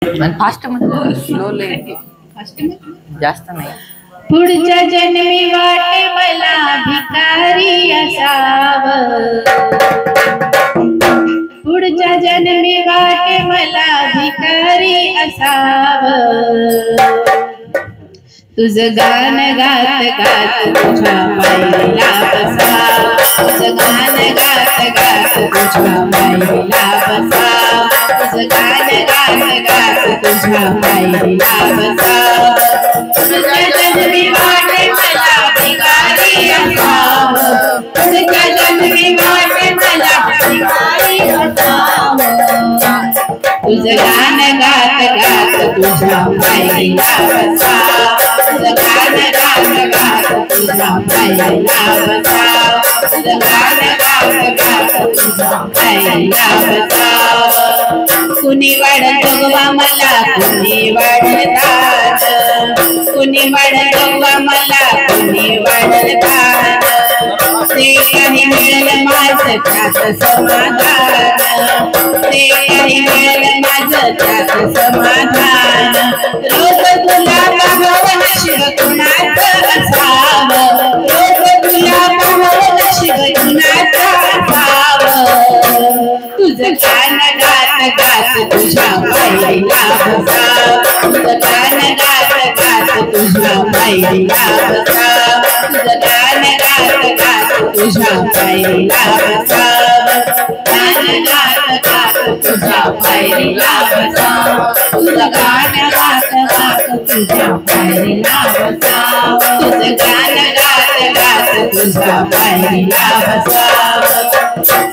Fast मध्ये slow जास्त नाही. पुढच्या जन्मी वाटे मला भिकारी असावं, पुढच्या जन्मी वाटे मला भिकारी असावं. तुझं गाण गात गात तुझ्या पायरीला बसावं, तुझं गाण गात गात तुझ्या पायरीला बसावं, तुझं गाण गात गात तुझ्या पायरीला बसावं. पुढच्या जन्मी वाटे मला भिकारी असावं, पुढच्या जन्मी वाटे मला भिकारी असावं. तुझं गाण गात गात तुझ्या पायरीला बसावं, तुझं गाण गात गात तुझ्या पायरीला बसावं, तुझं गाण गात गात तुझ्या पायरीला बसावं. कुणी वाढ जोगवा मला कुणी वाढतात, कुणी वाढ जोगवा मला कुणी वाढतात. ते काही मिळेल माझं त्यात समाधान, ते काही मिळेल माझं त्यात समाधान. रोज तुला पाहावं नशीब कुणाचं असावं, रोज तुला पाहावं नशीब कुणाचं असावं. तुझं गाण गात गात तुझ्या पायरीला बसावं, तुझं गाण गात गात तुझ्या पायरीला बसावं, तुझं गाण गात गात तुझ्या पायरीला बसावं. गाण गात गात तुझ्या पायरीला बसावं, तुझं गाण गात गात तुझ्या पायरीला बसावं, तुझं गाण गात गात तुझ्या पायरीला बसावं.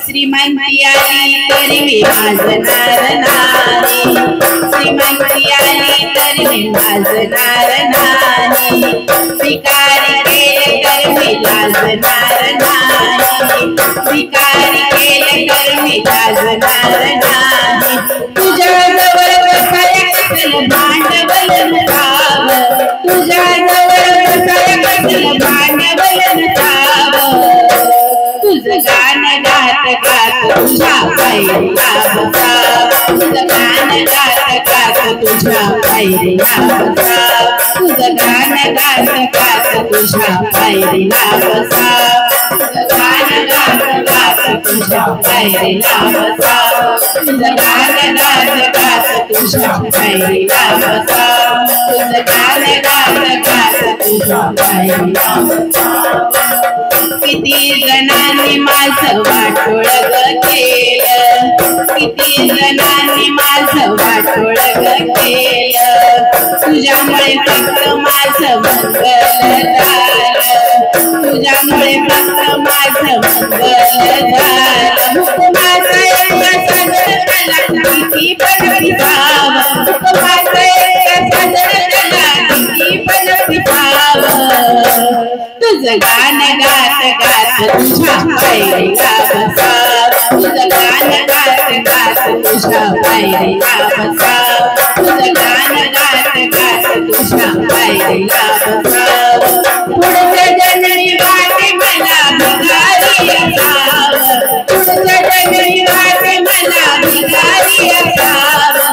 श्रीमंती आली तरी मी लाजणार नाही, श्रीमंती आली तरी मी लाजणार नाही. भिकारी केले तर मी लाजणार नाही, भिकारी केले तर मी लाजणार नाही. तुझ्याजवळ बसाया कसलं भांडवल नसावं, तुझ्याजवळ बसाया कसलं भांडवल नसावं. तुझं गाण गात गात तुझ्या पायरीला बसावं, तुझं गाण गात गात तुझ्या पायरीला बसावं, तुझं गाण गात गात तुझ्या पायरीला बसावं, तुझं गाण गात गात तुझ्या पायरीला बसावं, तुझं गाण गात गात तुझ्या पायरीला बसावं, तुझं गाण गात गात तुझ्या पायरीला बसावं. किती जणांनी माझं वाटोळ ग केलं, किती जणांनी माझं वाटोळ ग केलं. तुझ्यामुळे फक्त माझं मंगल झालं, तुझ्यामुळे फक्त माझं मंगल झालं. हुकुमाचा एका साजर त्याला किती पण पिसावं, हुकुमाचा एका साजर त्याला किती पण पिसावं. तुझं गाण गात गात तुझ्या पायरीला बसावं, तुझं गाण गात गात तुझ्या पायरीला बसावं, तुझं गाण गात गात तुझ्या पायरीला बसावं. पुढच्या जन्मी वाटे मला भिकारी असावं, पुढच्या जन्मी वाटे मला भिकारी असावं.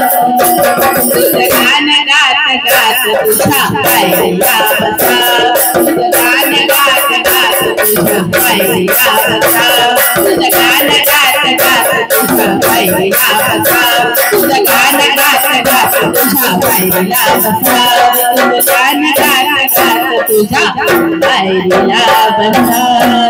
तुझं गाण गात गात तुझ्या पायरीला बसावं, तुझं गाण गात गात तुझ्या पायरीला बसावं, तुझं गाण गात गात तुझ्या पायरीला बसावं, तुझं गाण गात गात तुझ्या पायरीला बसावं, तुझं गाण गात गात तुझ्या पायरीला बसावं.